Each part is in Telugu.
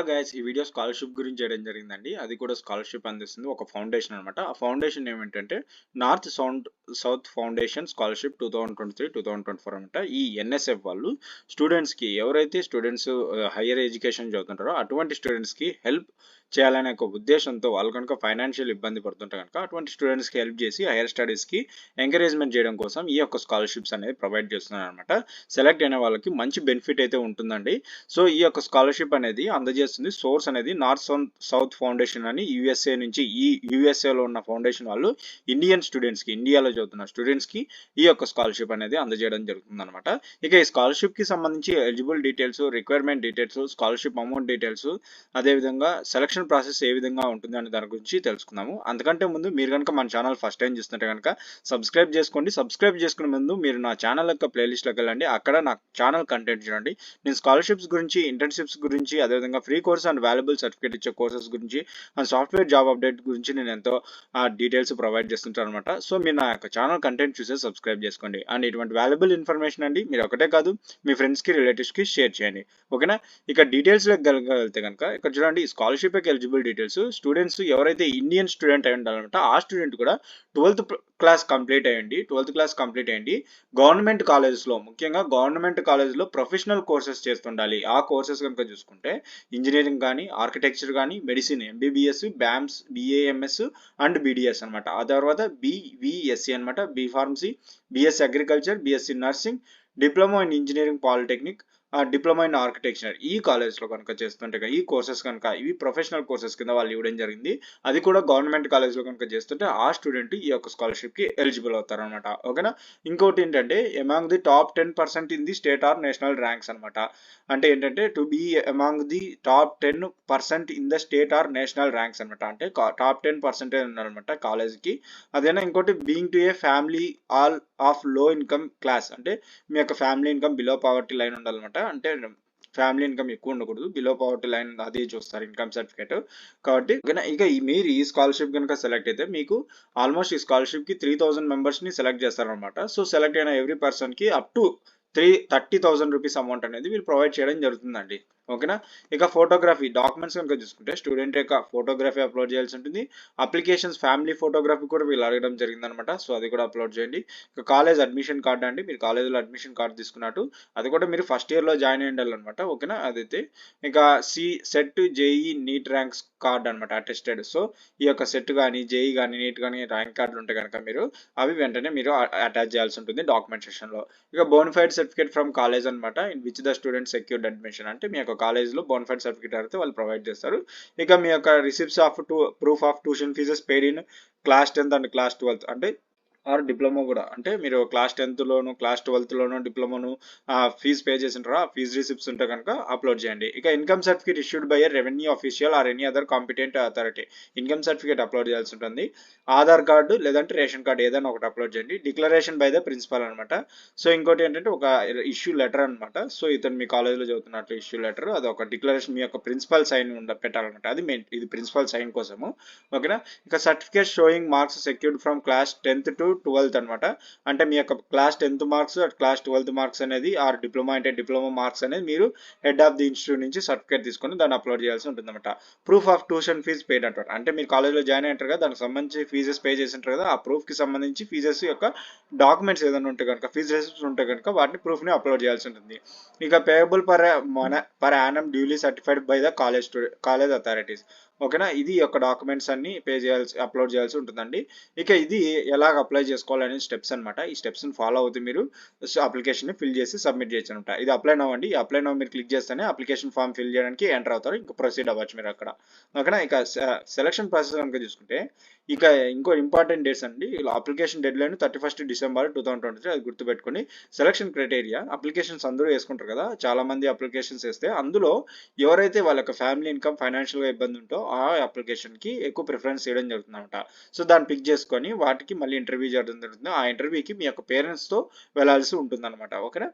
గైస్ ఈ వీడియో స్కాలర్షిప్ గురించి చేయడం జరిగిందండి. అది కూడా స్కాలర్షిప్ అందిస్తుంది ఒక ఫౌండేషన్ అనమాట. ఆ ఫౌండేషన్ ఏమిటంటే నార్త్ సౌత్ ఫౌండేషన్ స్కాలర్షిప్ 2023-2024 అనమాట. ఈ ఎన్ఎస్ఎఫ్ వాళ్ళు స్టూడెంట్స్కి ఎవరైతే స్టూడెంట్స్ హైయర్ ఎడ్యుకేషన్ చదువుతుంటారో అటువంటి స్టూడెంట్స్కి హెల్ప్ చేయాలనే ఒక ఉద్దేశంతో వాళ్ళు కనుక ఫైనాన్షియల్ ఇబ్బంది పడుతుంటే కనుక అటువంటి స్టూడెంట్స్కి హెల్ప్ చేసి హైయర్ స్టడీస్కి ఎంకరేజ్మెంట్ చేయడం కోసం ఈ యొక్క స్కాలర్షిప్స్ అనేది ప్రొవైడ్ చేస్తున్నారు అనమాట. సెలెక్ట్ అయిన వాళ్ళకి మంచి బెనిఫిట్ అయితే ఉంటుందండి. సో ఈ యొక్క స్కాలర్షిప్ అనేది అందజేస్తుంది. సోర్స్ అనేది నార్త్ సౌత్ ఫౌండేషన్ అని యూఎస్ఏ నుంచి, ఈ యూఎస్ఏలో ఉన్న ఫౌండేషన్ వాళ్ళు ఇండియన్ స్టూడెంట్స్కి, ఇండియాలో చదువుతున్న స్టూడెంట్స్కి ఈ యొక్క స్కాలర్షిప్ అనేది అందజేయడం జరుగుతుంది అనమాట. ఇక ఈ స్కాలర్షిప్కి సంబంధించి eligible details, requirement details, scholarship amount details, అదేవిధంగా సెలక్షన్ ప్రాసెస్ ఏ విధంగా ఉంటుంది అనే దాని గురించి తెలుసుకుందాము. అందుకంటే ముందు మీరు కనుక మన ఛానల్ ఫస్ట్ టైం చూస్తుంటే కనుక సబ్స్క్రైబ్ చేసుకోండి. సబ్స్క్రైబ్ చేసుకునే ముందు మీరు నా ఛానల్ యొక్క ప్లేలిస్ట్లోకి వెళ్ళండి. అక్కడ నా ఛానల్ కంటెంట్ చూడండి. నేను స్కాలర్షిప్స్ గురించి, ఇంటర్న్షిప్స్ గురించి, అదేవిధంగా free course and valuable certificate ఇచ్చే కోర్సెస్ గురించి అండ్ సాఫ్ట్వేర్ జాబ్ అప్డేట్ గురించి నేను ఎంతో డీటెయిల్స్ ప్రొవైడ్ చేస్తుంటాను అనమాట. సో మీరు నా యొక్క ఛానల్ కంటెంట్ చూసే సబ్స్క్రైబ్ చేసుకోండి. అండ్ ఇటువంటి వాల్యుబుల్ ఇన్ఫర్మేషన్ అండి మీరు ఒకటే కాదు మీ ఫ్రెండ్స్కి, రిలేటివ్స్కి షేర్ చేయండి. ఓకేనా? ఇక డీటెయిల్స్లోకి వెళ్తే కనుక ఇక్కడ చూడండి, స్కాలర్షిప్ యొక్క ఎలిజిబుల్ డీటెయిల్స్. స్టూడెంట్స్ ఎవరైతే ఇండియన్ స్టూడెంట్ అయి ఉండాలన్నమాట, ఆ స్టూడెంట్ కూడా 12th క్లాస్ కంప్లీట్ అయ్యండి గవర్నమెంట్ కాలేజెస్లో, ముఖ్యంగా గవర్నమెంట్ కాలేజ్లో ప్రొఫెషనల్ కోర్సెస్ చేస్తుండాలి. ఆ కోర్సెస్ కనుక చూసుకుంటే ఇంజనీరింగ్ కానీ, ఆర్కిటెక్చర్ కానీ, medicine, MBBS, BAMS, BAMS and BDS అనమాట. ఆ తర్వాత బీవీఎస్సీ అనమాట, B pharmacy, BSc agriculture, BSc nursing, diploma in engineering polytechnic, diploma in architecture ఈ కాలేజ్లో కనుక చేస్తుంటే ఈ కోర్సెస్ కనుక ఇవి ప్రొఫెషనల్ కోర్సెస్ కింద వాళ్ళు ఇవ్వడం జరిగింది. అది కూడా గవర్నమెంట్ కాలేజ్లో కనుక చేస్తుంటే ఆ స్టూడెంట్ ఈ యొక్క స్కాలర్షిప్కి ఎలిజిబుల్ అవుతారనమాట. ఓకేనా? ఇంకోటి ఏంటంటే among the top 10% in the state or national ranks అనమాట. అంటే ఏంటంటే to be among the top 10% in the state or national ranks అనమాట. అంటే టాప్ 10% ఉన్నారనమాట కాలేజ్కి. అదేనా ఇంకోటి being to a family all of low income class, అంటే మీ యొక్క family income below poverty line ఉండాలన్నమాట. అంటే ఫ్యామిలీ ఇన్కమ్ ఎక్కువ ఉండకూడదు, బిలో పావర్టీ లైన్ అదే చూస్తారు ఇన్కమ్ సర్టిఫికేట్. కాబట్టి ఇక మీరు ఈ స్కాలర్షిప్ కనుక సెలెక్ట్ అయితే మీకు ఆల్మోస్ట్ ఈ స్కాలర్షిప్కి 3000 మెంబర్స్ని సెలెక్ట్ చేస్తారనమాట. సో సెలెక్ట్ అయిన ఎవ్రీ పర్సన్కి అప్ టు 30,000 రూపీస్ అమౌంట్ అనేది వీళ్ళు ప్రొవైడ్ చేయడం జరుగుతుందండి. ఓకేనా? ఇక ఫోటోగ్రఫీ డాక్యుమెంట్స్ కనుక చూసుకుంటే స్టూడెంట్ యొక్క ఫోటోగ్రఫీ అప్లోడ్ చేయాల్సి ఉంటుంది. అప్లికేషన్స్ ఫ్యామిలీ ఫోటోగ్రఫీ కూడా వీళ్ళు అడగడం జరిగిందనమాట. సో అది కూడా అప్లోడ్ చేయండి. ఇక కాలేజ్ అడ్మిషన్ కార్డ్ అండి, మీరు కాలేజ్లో అడ్మిషన్ కార్డ్ తీసుకున్నట్టు అది కూడా మీరు ఫస్ట్ ఇయర్లో జాయిన్ అయ్యి ఉండాలన్నమాట. ఓకేనా? అదైతే ఇక set JEE NEET ranks card అనమాట, అటెస్టెడ్. సో ఈ యొక్క సెట్ కానీ, జేఈ కానీ, నీట్ కానీ ర్యాంక్ కార్డులు ఉంటే కనుక మీరు అవి వెంటనే మీరు అటాచ్ చేయాల్సి ఉంటుంది డాక్యుమెంట్ సెక్షన్లో. ఇక బోనఫైడ్ సర్టిఫికేట్ ఫ్రమ్ కాలేజ్ అనమాట, in which the student secured admission, అంటే మీ యొక్క కాలేజ్లో బోనఫైడ్ సర్టిఫికేట్ అయితే వాళ్ళు ప్రొవైడ్ చేస్తారు. ఇక మీ యొక్క receipts of proof of tuition fees paid in class 10th and class 12th, అంటే ఆర్ డిప్లొమా కూడా, అంటే మీరు క్లాస్ 10thలోను క్లాస్ 12thలోను డిప్లొమాను ఫీజు పే చేసింటారా, ఆ ఫీజు రిసిప్ట్స్ ఉంటే కనుక అప్లోడ్ చేయండి. ఇక income certificate issued by a revenue official or any other competent authority, income certificate upload చేయాల్సి ఉంటుంది. ఆధార్ కార్డు లేదంటే రేషన్ కార్డు ఏదైనా ఒకటి అప్లోడ్ చేయండి. డిక్లరేషన్ బై ద ప్రిన్సిపల్ అనమాట. సో ఇంకోటి ఏంటంటే ఒక ఇష్యూ లెటర్ అనమాట. సో ఇతను మీ కాలేజ్లో చదువుతున్నట్లు ఇష్యూ లెటర్, అది ఒక డిక్లరేషన్ మీ యొక్క ప్రిన్సిపల్ సైన్ పెట్టాలన్నమాట. అది మెయిన్, ఇది ప్రిన్సిపల్ సైన్ కోసము. ఓకేనా? ఇక certificate showing marks secured from class 10th to 12th అనమాట. అంటే మీ యొక్క class 10th marks, class 12th marks అనేది, ఆర్ డిప్లొమా అంటే డిప్లొమా మార్క్స్ అనేది మీరు హెడ్ ఆఫ్ ది ఇన్స్టిట్యూట్ నుంచి సర్టిఫికేట్ తీసుకొని దాన్ని అప్లోడ్ చేయాల్సి ఉంటుంది అనమాట. Proof of tuition fee paid అంటారు, అంటే మీరు కాలేజ్లో జాయిన్ అయ్యారు కదా, దానికి సంబంధించి ఫీజెస్ పే చేసి ఉంటారు కదా, ఆ ప్రూఫ్కి సంబంధించి ఫీజెస్ యొక్క డాక్యుమెంట్స్ ఏదైనా ఉంటే కనుక, ఫీజు రిసిప్ట్స్ ఉంటే కనుక వాటిని ప్రూఫ్ని అప్లోడ్ చేయాల్సి ఉంటుంది. ఇక payable per annum duly certified by the college authorities. ఓకేనా? ఇది యొక్క డాక్యుమెంట్స్ అన్ని అప్లోడ్ చేయాల్సి ఉంటుందండి. ఇక ఇది ఎలాగ అప్లై చేసుకోవాలనే స్టెప్స్ అనమాట. ఈ స్టెప్స్ని ఫాలో అవుతూ మీరు అప్లికేషన్ని ఫిల్ చేసి సబ్మిట్ చేయొచ్చు అనమాట. ఇది అప్లై నౌ అండి. అప్లై నౌ మీరు క్లిక్ చేస్తేనే అప్లికేషన్ ఫామ్ ఫిల్ చేయడానికి ఎంటర్ అవుతారు. ఇంకా ప్రొసీడ్ అవ్వచ్చు మీరు అక్కడ. ఓకేనా? ఇక సెలక్షన్ ప్రాసెస్ కనుక చూసుకుంటే ఇక ఇంకో ఇంపార్టెంట్ డేట్స్ అండి. Application dead line 31st December 2023, అది గుర్తుపెట్టుకోండి. సెలక్షన్ క్రైటీరియా, అప్లికేషన్స్ అందరూ వేసుకుంటారు కదా, చాలా మంది అప్లికేషన్స్ వేస్తే అందులో ఎవరైతే వాళ్ళ యొక్క ఫ్యామిలీ ఇన్కమ్ ఫైనాన్షియల్గా ఇబ్బంది ఉంటో ఆ అప్లికేషన్కి ఎక్కువ ప్రిఫరెన్స్ చేయడం జరుగుతుంది అనమాట. సో దాన్ని పిక్ చేసుకొని వాటికి మళ్ళీ ఇంటర్వ్యూ చేయడం జరుగుతుంది. ఆ ఇంటర్వ్యూకి మీ యొక్క పేరెంట్స్తో వెళ్ళాల్సి ఉంటుంది అనమాట. ఓకేనా?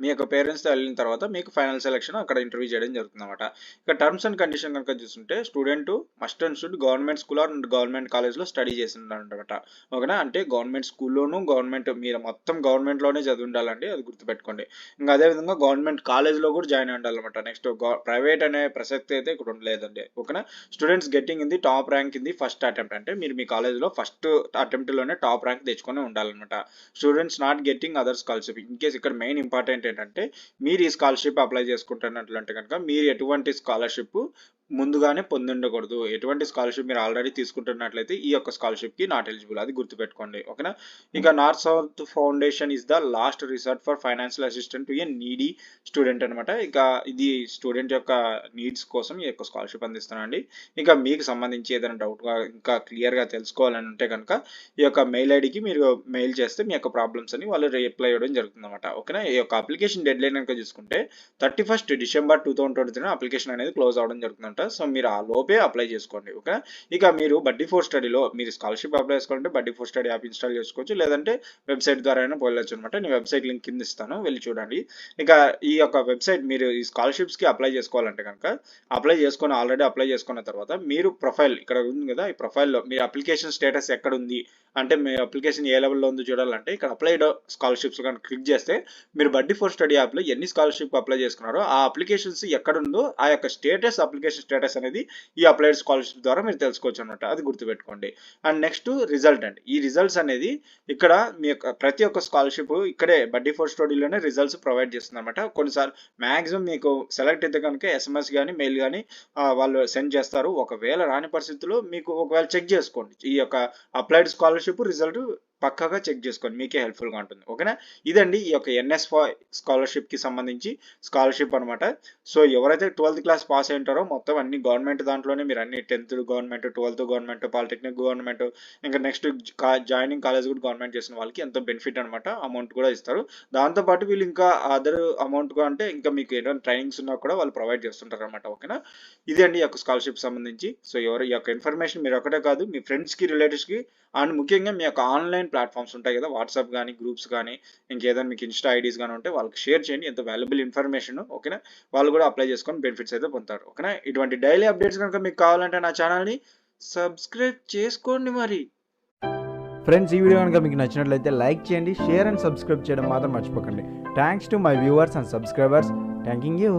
మీ యొక్క పేరెంట్స్‌తో వెళ్ళిన తర్వాత మీకు ఫైనల్ సెలక్షన్ అక్కడ ఇంటర్వ్యూ చేయడం జరుగుతుందన్నమాట. ఇక టర్మ్స్ అండ్ కండిషన్ కనుక చూసుకుంటే student must and should government school or government కాలేజ్‌లో స్టడీ చేసి ఉండాలన్నమాట. ఓకేనా? అంటే గవర్నమెంట్ స్కూల్‌లోను మీరు మొత్తం గవర్నమెంట్‌లోనే చదివి ఉండాలండి. అది గుర్తుపెట్టుకోండి. ఇంకా అదే విధంగా గవర్నమెంట్ కాలేజ్‌లో కూడా జాయిన్ అయి ఉండాలన్నమాట. నెక్స్ట్ ప్రైవేట్ అనే ప్రసక్తి అయితే ఇక్కడ ఉండలేదండి. ఓకేనా? Students getting in the top rank in the first attempt అంటే మీరు మీ కాలేజ్‌లో ఫస్ట్ అటెంప్ట్‌లోనే టాప్ ర్యాంక్ తెచ్చుకొని ఉండాలన్నమాట. Students not getting other scholarship in case ఇక్కడ మెయిన్ ఇంపార్టెంట్ ఏంటంటే మీరు ఈ స్కాలర్‌షిప్ అప్లై చేసుకుంటున్నట్లంటే కనుక మీరు ఎటువంటి స్కాలర్‌షిప్ ముందుగానే పొందుండకూడదు. ఎటువంటి స్కాలర్‌షిప్ మీరు ఆల్రెడీ తీసుకుంటున్నట్లయితే ఈ యొక్క స్కాలర్‌షిప్‌కి నాట్ ఎలిజిబుల్. అది గుర్తుపెట్టుకోండి. ఓకేనా? ఇక north south foundation is the last resort for financial assistant to a needy student అనమాట. ఇక ఇది స్టూడెంట్ యొక్క నీడ్స్ కోసం ఈ యొక్క స్కాలర్‌షిప్ అందిస్తున్నానండి. ఇక మీకు సంబంధించి ఏదైనా డౌట్‌గా ఇంకా క్లియర్‌గా తెలుసుకోవాలని ఉంటే కనుక ఈ యొక్క మెయిల్ ఐడికి మీరు మెయిల్ చేస్తే మీ యొక్క ప్రాబ్లమ్స్ అని వాళ్ళు రిప్లై ఇవ్వడం జరుగుతుందన్నమాట. ఓకేనా? ఈ యొక్క అప్లికేషన్ డెడ్ లైన్ కనుక చూసుకుంటే 31st డిసెంబర్ 2023 అప్లికేషన్ అనేది క్లోజ్ అవ్వడం జరుగుతుందంట. సో మీరు ఆ లోపే అప్లై చేసుకోండి. ఓకే? ఇక మీరు బడ్డీ ఫోర్ స్టడీలో మీరు స్కాలర్‌షిప్ అప్లై చేసుకోవాలంటే బడ్డీ ఫోర్ స్టడీ యాప్ ఇన్‌స్టాల్ చేసుకోవచ్చు. లేదంటే వెబ్‌సైట్ ద్వారా అయినా వెళ్ళొచ్చు అనమాట. నేను వెబ్‌సైట్ లింక్ కింద ఇస్తాను. వెళ్లి చూడండి. ఇక ఈ యొక్క వెబ్‌సైట్ మీరు ఈ స్కాలర్‌షిప్స్‌కి అప్లై చేసుకోవాలంటే గనుక ఆల్రెడీ అప్లై చేసుకున్న తర్వాత మీరు ప్రొఫైల్ ఇక్కడ ఉంది కదా! ఈ ప్రొఫైల్‌లో మీ అప్లికేషన్ స్టేటస్ ఎక్కడుంది? అంటే మీ అప్లికేషన్ ఏ లెవెల్‌లో ఉందో చూడాలంటే ఇక్కడ అప్లైడ్ స్కాలర్‌షిప్స్ కనుక క్లిక్ చేస్తే మీరు బడ్డీ ఫోర్ స్టడీ యాప్‌లో ఎన్ని స్కాలర్‌షిప్ అప్లై చేసుకున్నారో ఆ అప్లికేషన్స్ ఎక్కడుందో ఆ యొక్క అప్లికేషన్ స్టేటస్ అనేది ఈ అప్లైడ్ స్కాలర్‌షిప్ ద్వారా మీరు తెలుసుకోవచ్చు అన్నమాట. అది గుర్తుపెట్టుకోండి. అండ్ నెక్స్ట్ రిజల్ట్ అండి. ఈ రిజల్ట్స్ అనేది ఇక్కడ మీ యొక్క ప్రతి ఒక్క స్కాలర్‌షిప్ ఇక్కడే బడ్డీ ఫోర్ స్టడీలోనే రిజల్ట్స్ ప్రొవైడ్ చేస్తుందన్నమాట. కొన్నిసార్లు మాక్సిమం మీకు సెలెక్ట్ అయితే కనుక ఎస్ఎంఎస్ గాని, మెయిల్ గాని వాళ్ళు సెండ్ చేస్తారు. ఒకవేళ రాని పరిస్థితుల్లో మీకు ఒకవేళ చెక్ చేసుకోండి. ఈ యొక్క అప్లైడ్ స్కాలర్‌షిప్ రిజల్ట్ పక్కాగా చెక్ చేసుకోండి. మీకే హెల్ప్‌ఫుల్‌గా ఉంటుంది. ఓకేనా? ఇదండి ఈ యొక్క ఎన్ఎస్-ఫై స్కాలర్‌షిప్‌కి సంబంధించి స్కాలర్‌షిప్ అనమాట. సో ఎవరైతే 12th క్లాస్ పాస్ అయి ఉంటారో మొత్తం అన్ని గవర్నమెంట్ దాంట్లోనే మీరు అన్ని 10th government, 12th government, polytechnic government, ఇంకా నెక్స్ట్ జాయినింగ్ కాలేజ్ కూడా గవర్నమెంట్ చేసిన వాళ్ళకి ఎంతో బెనిఫిట్ అనమాట. అమౌంట్ కూడా ఇస్తారు. దాంతో పాటు వీళ్ళు ఇంకా అదర్ అమౌంట్ అంటే ఇంకా మీకు ఏదైనా ట్రైనింగ్స్ ఉన్నా కూడా వాళ్ళు ప్రొవైడ్ చేస్తుంటారు అనమాట. ఓకేనా? ఇదండి ఈ యొక్క స్కాలర్‌షిప్ సంబంధించి. సో ఈ యొక్క ఇన్ఫర్మేషన్ మీరు ఒకటే కాదు మీ ఫ్రెండ్స్‌కి, రిలేటివ్స్‌కి అండ్ ముఖ్యంగా మీ యొక్క ఆన్‌లైన్ ప్లాట్‌ఫామ్స్ ఉంటాయి కదా! వాట్సాప్ గాని, గ్రూప్స్ గాని, ఇంకేదైనా మీకు ఇన్‌స్టా ఐడీస్ గాని ఉంటే వాళ్ళకి షేర్ చేయండి. ఎంతో వాల్యుబుల్ ఇన్ఫర్మేషన్. ఓకేనా? వాళ్ళు కూడా అప్లై చేసుకొని బెనిఫిట్స్ అయితే పొందుతారు. ఓకేనా? ఇటువంటి డైలీ అప్డేట్స్ కనుక మీకు కావాలంటే నా ఛానల్‌ని సబ్స్క్రైబ్ చేసుకోండి మరి. ఫ్రెండ్స్, ఈ వీడియో కనుక మీకు నచ్చినట్లయితే లైక్ చేయండి, షేర్ అండ్ సబ్స్క్రైబ్ చేయడం మాత్రం మర్చిపోకండి. Thanks to my viewers and subscribers. Thanking you.